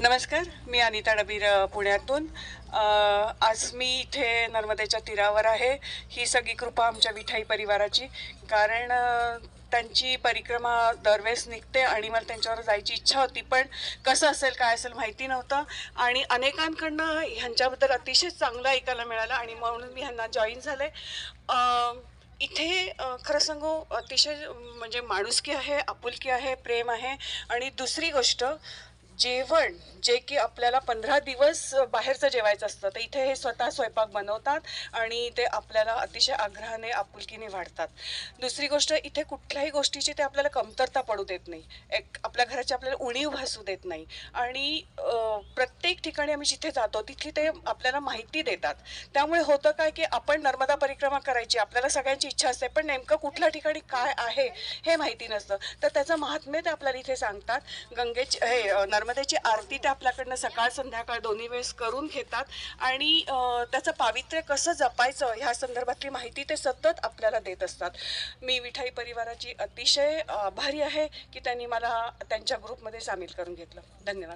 नमस्कार, मी अनिता डबीर पुण्यातून. आज मी इथे नर्मदेच्या तीरावर आहे. ही सगळी कृपा आमच्या विठाई परिवाराची, कारण त्यांची परिक्रमा दरवेळेस निघते आणि मला त्यांच्यावर जायची इच्छा होती, पण कसं असेल काय असेल माहिती नव्हतं आणि अनेकांकडनं ह्यांच्याबद्दल अतिशय चांगलं ऐकायला मिळालं आणि म्हणून मी ह्यांना जॉईन झाले. इथे खरं सांगू अतिशय म्हणजे माणुसकी आहे, आपुलकी आहे, प्रेम आहे आणि दुसरी गोष्ट जेवण जे की आपल्याला 15 दिवस बाहेरचं जेवायचं असतं, तर इथे हे स्वतः स्वयंपाक बनवतात आणि ते आपल्याला अतिशय आग्रहाने आपुलकीने वाढतात. दुसरी गोष्ट इथे कुठल्याही गोष्टीची ते आपल्याला कमतरता पडू देत नाही, एक आपल्या घराची आपल्याला उणीव भासू देत नाही आणि प्रत्येक ठिकाणी आम्ही जिथे जातो तिथली ते आपल्याला माहिती देतात. त्यामुळे होतं काय की आपण नर्मदा परिक्रमा करायची आपल्याला सगळ्यांची इच्छा असते, पण नेमकं कुठल्या ठिकाणी काय आहे हे माहिती नसतं, तर त्याचं महात्म्य ते आपल्याला इथे सांगतात. गंगेची नर्मदेची आरती ते आपल्याकडनं सकाळ संध्याकाळ दोन्ही वेळेस करून घेतात आणि त्याचं पावित्र्य कसं जपायचं ह्या संदर्भातली माहिती ते सतत आपल्याला देत असतात. मी विठाई परिवाराची अतिशय आभारी आहे की त्यांनी मला त्यांच्या ग्रुपमध्ये सामील करून घेतलं. धन्यवाद.